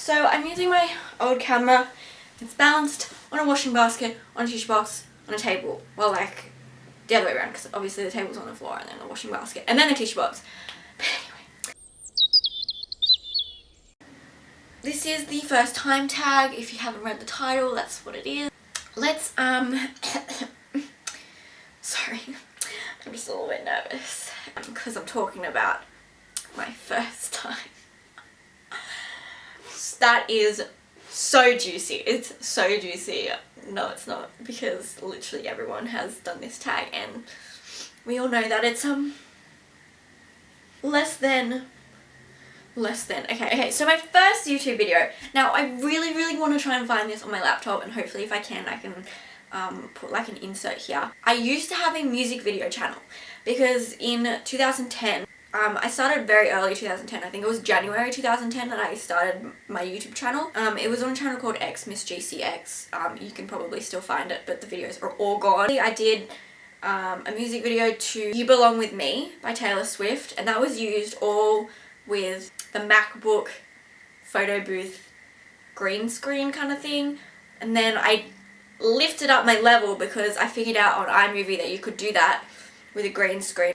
So I'm using my old camera. It's balanced on a washing basket, on a tissue box, on a table. Well, like the other way around, because obviously the table's on the floor and then the washing basket and then the tissue box. But anyway, this is the first time tag. If you haven't read the title, that's what it is. Let's sorry, I'm just a little bit nervous because I'm talking about my first time. That is so juicy. It's so juicy. No, it's not, because literally everyone has done this tag and we all know that it's less than. Okay, so my first YouTube video. Now I really want to try and find this on my laptop, and hopefully if I can put like an insert here. I used to have a music video channel because in 2010 I started very early 2010. I think it was January 2010 that I started my YouTube channel. It was on a channel called XMissGCX. You can probably still find it, but the videos are all gone. I did a music video to You Belong With Me by Taylor Swift, and that was used all with the MacBook photo booth green screen kind of thing. And then I lifted up my level because I figured out on iMovie that you could do that with a green screen.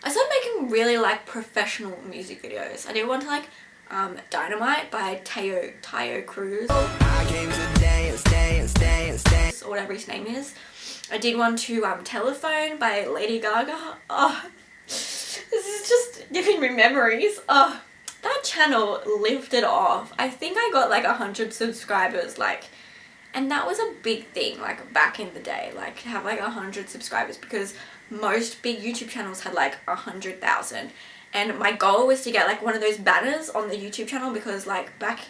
I started making really like professional music videos. I did one to like Dynamite by Tayo Cruz, I came to dance, or whatever his name is. I did one to Telephone by Lady Gaga. Oh, this is just giving me memories. Oh, that channel lifted off. I think I got like 100 subscribers, like, and that was a big thing like back in the day, like to have like 100 subscribers, because most big YouTube channels had like 100,000, and my goal was to get like one of those banners on the YouTube channel, because like back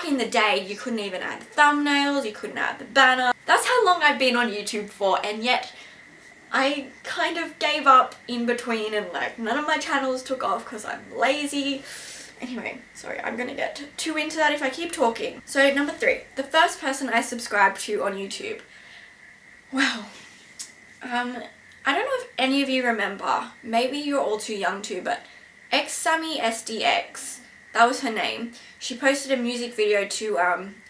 in the day you couldn't even add thumbnails, you couldn't add the banner. That's how long I've been on YouTube for, and yet I kind of gave up in between, and like none of my channels took off because I'm lazy. Anyway, sorry, I'm gonna get too into that if I keep talking. So number 3, the first person I subscribed to on YouTube. Well, I don't know if any of you remember, maybe you're all too young to, but XSammySDX, that was her name. She posted a music video to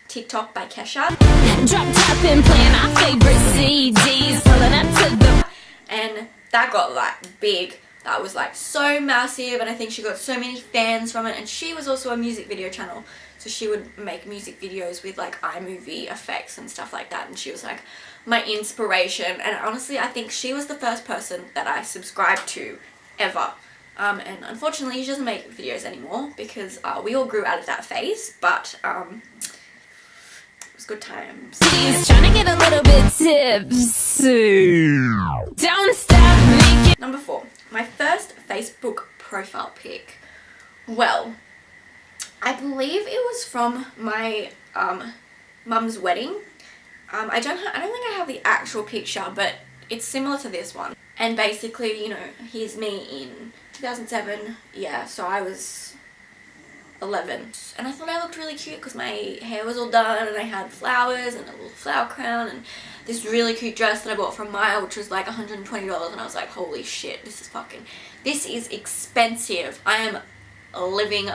TikTok by Kesha. Drop top and playing our favorite CDs, pulling up to the... And that got like big. That was like so massive, and I think she got so many fans from it. And she was also a music video channel, so she would make music videos with like iMovie effects and stuff like that, and she was like my inspiration. And honestly, I think she was the first person that I subscribed to ever. And unfortunately she doesn't make videos anymore because we all grew out of that phase, but it was good times. He's trying to get a little bit tipsy. Don't stop making. Number 4, my first Facebook profile pic. Well, I believe it was from my mum's wedding. I don't think I have the actual picture, but it's similar to this one. And basically, you know, here's me in 2007. Yeah, so I was 11. And I thought I looked really cute because my hair was all done and I had flowers and a little flower crown and this really cute dress that I bought from Maya, which was like $120, and I was like, holy shit, this is expensive. I am living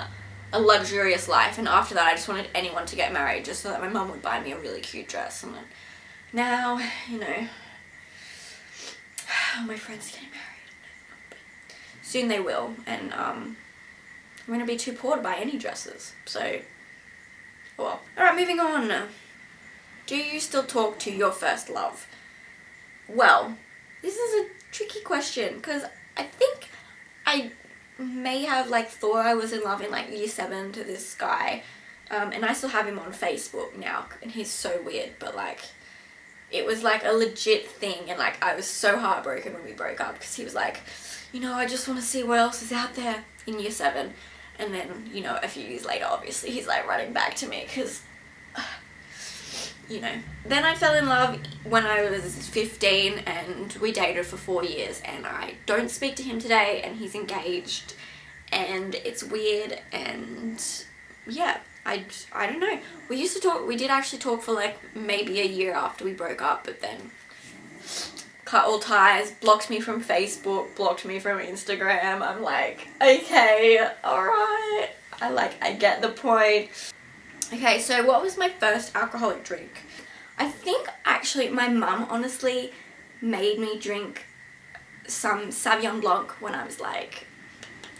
a luxurious life. And after that I just wanted anyone to get married just so that my mum would buy me a really cute dress. And then now, you know, my friends are getting married, but soon they will, and I'm gonna be too poor to buy any dresses, so well. Alright, moving on. Do you still talk to your first love? Well, this is a tricky question because I think I may have like thought I was in love in like year 7 to this guy, and I still have him on Facebook now, and he's so weird, but like it was like a legit thing, and like I was so heartbroken when we broke up because he was like, you know, I just want to see what else is out there in year 7. And then, you know, a few years later obviously he's like running back to me because you know. Then I fell in love when I was 15 and we dated for 4 years, and I don't speak to him today, and he's engaged, and it's weird, and yeah, I don't know. We used to talk, we did actually talk for like maybe a year after we broke up, but then cut all ties, blocked me from Facebook, blocked me from Instagram. I'm like, okay, alright. I get the point. Okay, so what was my first alcoholic drink? I think actually my mum honestly made me drink some Sauvignon Blanc when I was like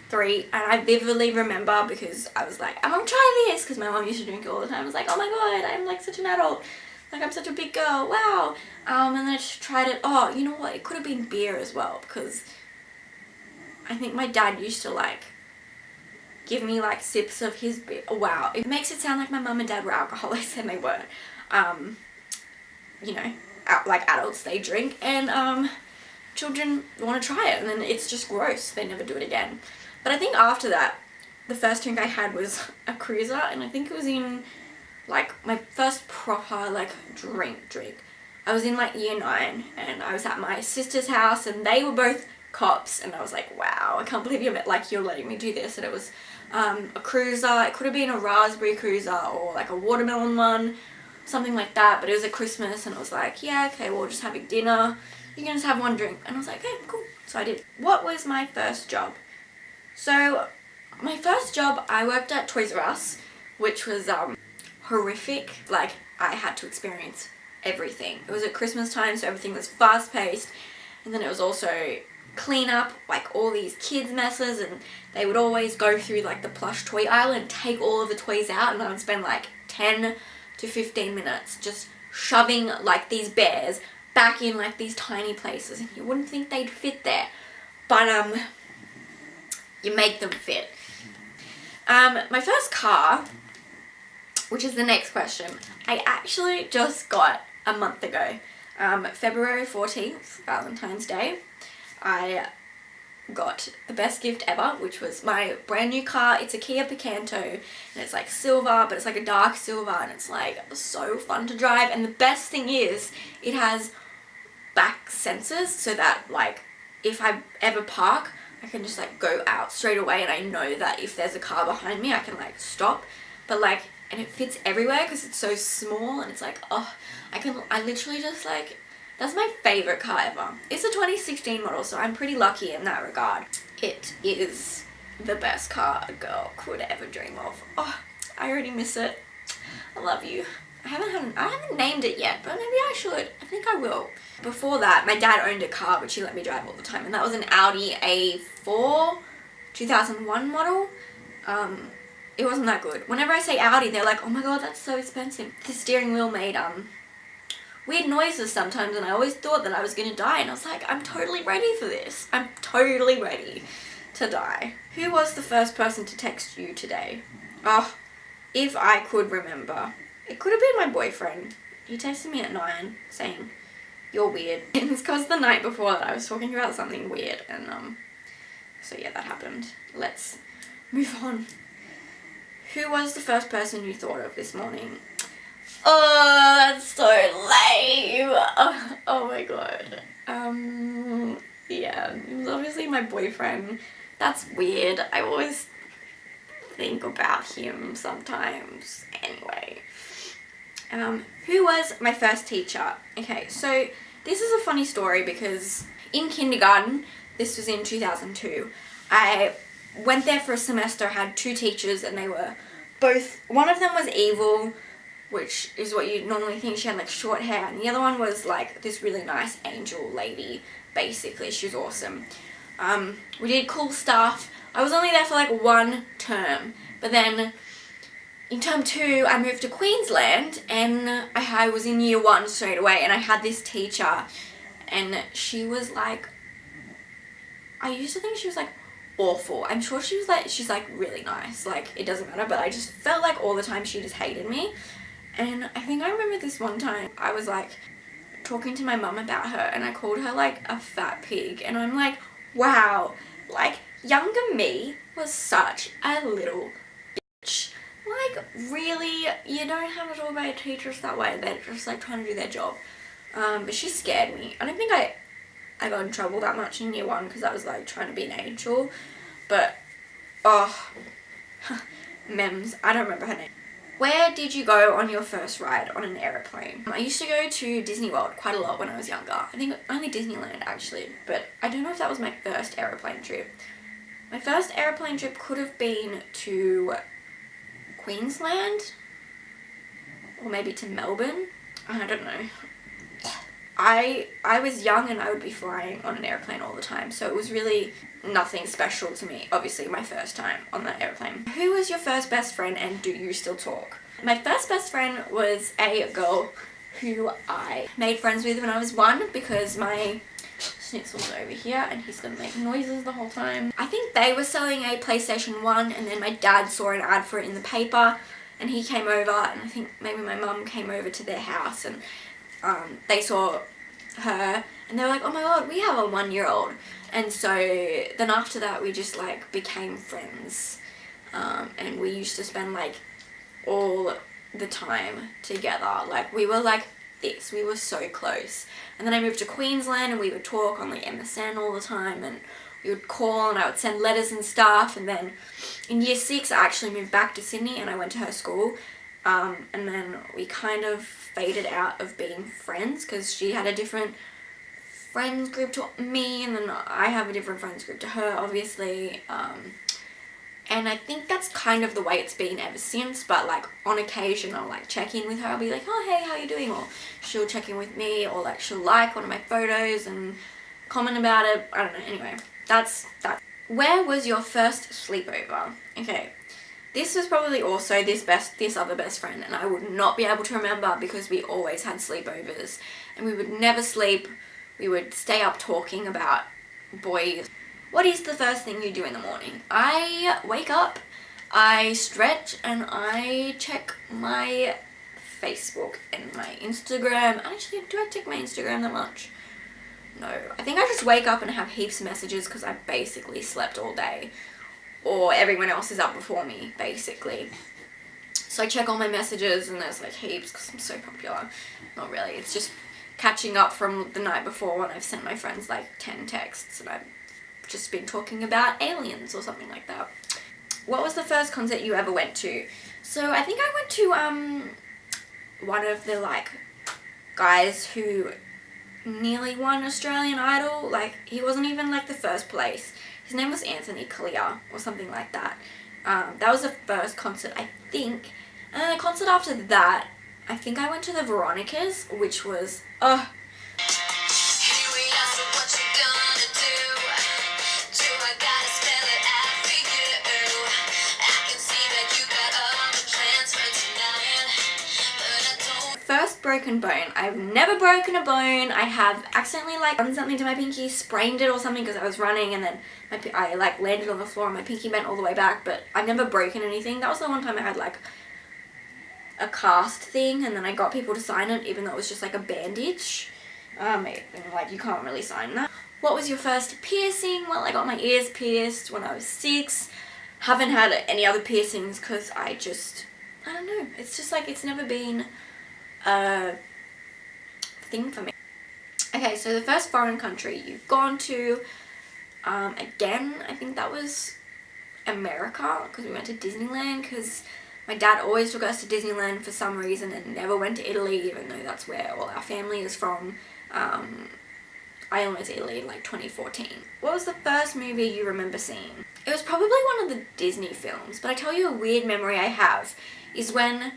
3, and I vividly remember because I was like, I'm gonna try this, because my mom used to drink it all the time. I was like, oh my god, I'm like such an adult, like I'm such a big girl, wow. And then I just tried it. Oh, you know what, it could have been beer as well, because I think my dad used to like give me like sips of his beer. Wow, it makes it sound like my mum and dad were alcoholics, and they weren't. You know, like adults, they drink, and children want to try it, and then it's just gross, they never do it again. But I think after that, the first drink I had was a cruiser, and I think it was in like my first proper like drink. I was in like year 9, and I was at my sister's house, and they were both cops, and I was like, wow, I can't believe you're letting me do this. And it was a cruiser. It could have been a raspberry cruiser or like a watermelon one, something like that, but it was at Christmas, and I was like, yeah, okay, well, we're just having dinner, you can just have one drink. And I was like, okay, cool. So I did. What was my first job? So my first job, I worked at Toys R Us, which was horrific. Like, I had to experience everything. It was at Christmas time, so everything was fast paced, and then it was also clean up like all these kids messes, and they would always go through like the plush toy aisle and take all of the toys out, and I would spend like 10 to 15 minutes just shoving like these bears back in like these tiny places, and you wouldn't think they'd fit there, but you make them fit. My first car, which is the next question, I actually just got a month ago. February 14th, Valentine's Day, I got the best gift ever, which was my brand new car. It's a Kia Picanto, and it's like silver, but it's like a dark silver, and it's like so fun to drive. And the best thing is it has back sensors, so that like if I ever park, I can just like go out straight away, and I know that if there's a car behind me, I can like stop. But like, and it fits everywhere because it's so small, and it's like, oh, I literally just like, that's my favorite car ever. It's a 2016 model, so I'm pretty lucky in that regard. It is the best car a girl could ever dream of. Oh, I already miss it. I love you. I haven't named it yet, but maybe I should. I think I will. Before that, my dad owned a car which he let me drive all the time, and that was an Audi A4 2001 model. It wasn't that good. Whenever I say Audi, they're like, oh my god, that's so expensive. The steering wheel made weird noises sometimes, and I always thought that I was gonna die, and I was like, I'm totally ready for this. I'm totally ready to die. Who was the first person to text you today? Oh, if I could remember. It could have been my boyfriend. He texted me at 9 saying, you're weird. And it's because the night before that I was talking about something weird, and so yeah, that happened. Let's move on. Who was the first person you thought of this morning? Oh, that's so lame. Oh my god. Yeah, it was obviously my boyfriend. That's weird. I always think about him sometimes. Anyway. Who was my first teacher? Okay, so this is a funny story because in kindergarten, this was in 2002, I went there for a semester, had 2 teachers, and they were both, one of them was evil, which is what you'd normally think. She had like short hair, and the other one was like this really nice angel lady, basically. She was awesome. We did cool stuff. I was only there for like 1 term, but then in term 2 I moved to Queensland, and I was in year 1 straight away, and I had this teacher, and she was like, I used to think she was like awful. I'm sure she's like really nice, like it doesn't matter, but I just felt like all the time she just hated me. And I think I remember this one time I was like talking to my mum about her, and I called her like a fat pig, and I'm like, wow, like younger me was such a little bitch. Like really, you don't have to talk about your teachers that way. They're just like trying to do their job. But she scared me. I don't think I got in trouble that much in year 1 because I was like trying to be an angel. But oh, Mems, I don't remember her name. Where did you go on your first ride on an aeroplane? I used to go to Disney World quite a lot when I was younger. I think only Disneyland actually, but I don't know if that was my first aeroplane trip. My first airplane trip could have been to Queensland or maybe to Melbourne. I don't know. I was young and I would be flying on an airplane all the time, so it was really nothing special to me. Obviously my first time on that airplane. Who was your first best friend and do you still talk? My first best friend was a girl who I made friends with when I was 1 because my Schnitzel's over here and he's gonna make noises the whole time. I think they were selling a PlayStation 1 and then my dad saw an ad for it in the paper and he came over, and I think maybe my mum came over to their house and they saw her and they were like, oh my god, we have a 1-year-old. And so then after that we just like became friends, and we used to spend like all the time together. Like we were like this, we were so close. And then I moved to Queensland and we would talk on like MSN all the time, and we would call and I would send letters and stuff. And then in year 6 I actually moved back to Sydney and I went to her school, and then we kind of faded out of being friends because she had a different friends group to me and then I have a different friends group to her, obviously. And I think that's kind of the way it's been ever since, but like on occasion I'll like check in with her. I'll be like, oh hey, how you doing? Or she'll check in with me, or like she'll like one of my photos and comment about it. I don't know. Anyway, that's that. Where was your first sleepover? Okay, this was probably also this other best friend, and I would not be able to remember because we always had sleepovers and we would never sleep. We would stay up talking about boys. What is the first thing you do in the morning? I wake up, I stretch, and I check my Facebook and my Instagram. Actually, do I check my Instagram that much? No. I think I just wake up and have heaps of messages because I basically slept all day. Or everyone else is up before me, basically. So I check all my messages and there's like heaps because I'm so popular. Not really. It's just catching up from the night before when I've sent my friends like 10 texts and I've just been talking about aliens or something like that. What was the first concert you ever went to? So I think I went to one of the like guys who nearly won Australian Idol. Like he wasn't even like the first place. His name was Anthony Clear or something like that. That was the first concert I think. And then the concert after that, I think I went to the Veronicas, which was first broken bone. I've never broken a bone. I have accidentally like done something to my pinky, sprained it or something because I was running, and then I like landed on the floor and my pinky bent all the way back, but I've never broken anything. That was the one time I had like a cast thing and then I got people to sign it even though it was just like a bandage. And like you can't really sign that. What was your first piercing? Well, I got my ears pierced when I was 6. Haven't had any other piercings because I don't know. It's just like it's never been a thing for me. Okay, so the first foreign country you've gone to, again, I think that was America because we went to Disneyland because my dad always took us to Disneyland for some reason and never went to Italy, even though that's where all our family is from. I only went to Italy in like 2014. What was the first movie you remember seeing? It was probably one of the Disney films, but I tell you a weird memory I have is when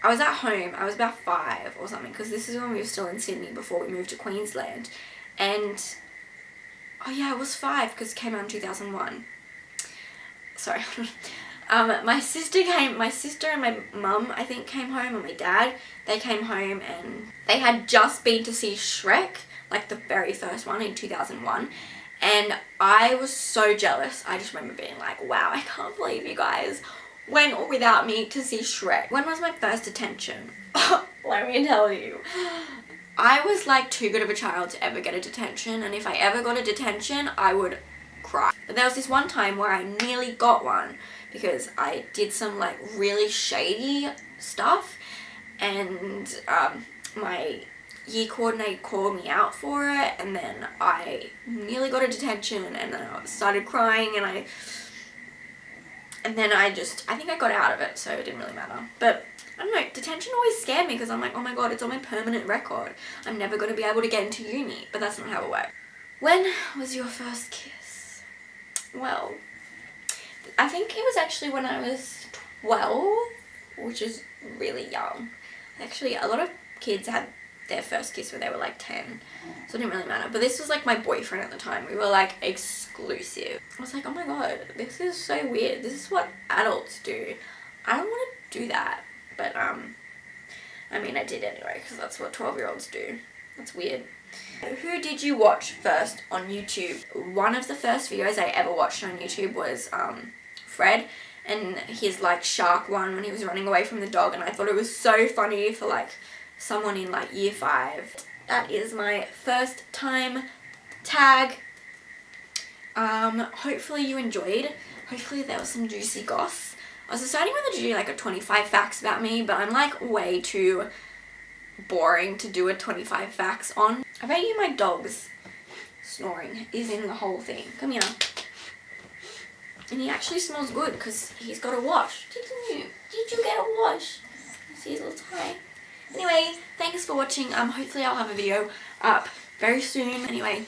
I was at home. I was about 5 or something because this is when we were still in Sydney before we moved to Queensland. And, oh yeah, I was 5 because it came out in 2001. Sorry. My sister and my mum, I think, came home, and my dad, they came home and they had just been to see Shrek, like the very first one in 2001, and I was so jealous. I just remember being like, wow, I can't believe you guys went without me to see Shrek. When was my first detention? Let me tell you. I was like too good of a child to ever get a detention, and if I ever got a detention, I would cry. But there was this one time where I nearly got one because I did some like really shady stuff, and my year coordinator called me out for it, and then I nearly got a detention, and then I started crying, and then I think I got out of it, so it didn't really matter. But I don't know, detention always scared me because I'm like, oh my god, it's on my permanent record. I'm never going to be able to get into uni, but that's not how it works. When was your first kiss? Well, I think it was actually when I was 12, which is really young. Actually, a lot of kids had their first kiss when they were like 10, so it didn't really matter. But this was like my boyfriend at the time. We were like exclusive. I was like, oh my god, this is so weird. This is what adults do. I don't want to do that. But I mean, I did anyway, because that's what 12-year-olds do. That's weird. Who did you watch first on YouTube? One of the first videos I ever watched on YouTube was Fred, and his like shark one when he was running away from the dog, and I thought it was so funny for like someone in like year 5. That is my first time tag. Hopefully you enjoyed. Hopefully there was some juicy goss. I was deciding whether to do like a 25 facts about me, but I'm like way too boring to do a 25 facts on. I bet you my dog's snoring is in the whole thing. Come here. And he actually smells good because he's got a wash. Did you get a wash? See his little tie. Anyway, thanks for watching. Hopefully I'll have a video up very soon. Anyway,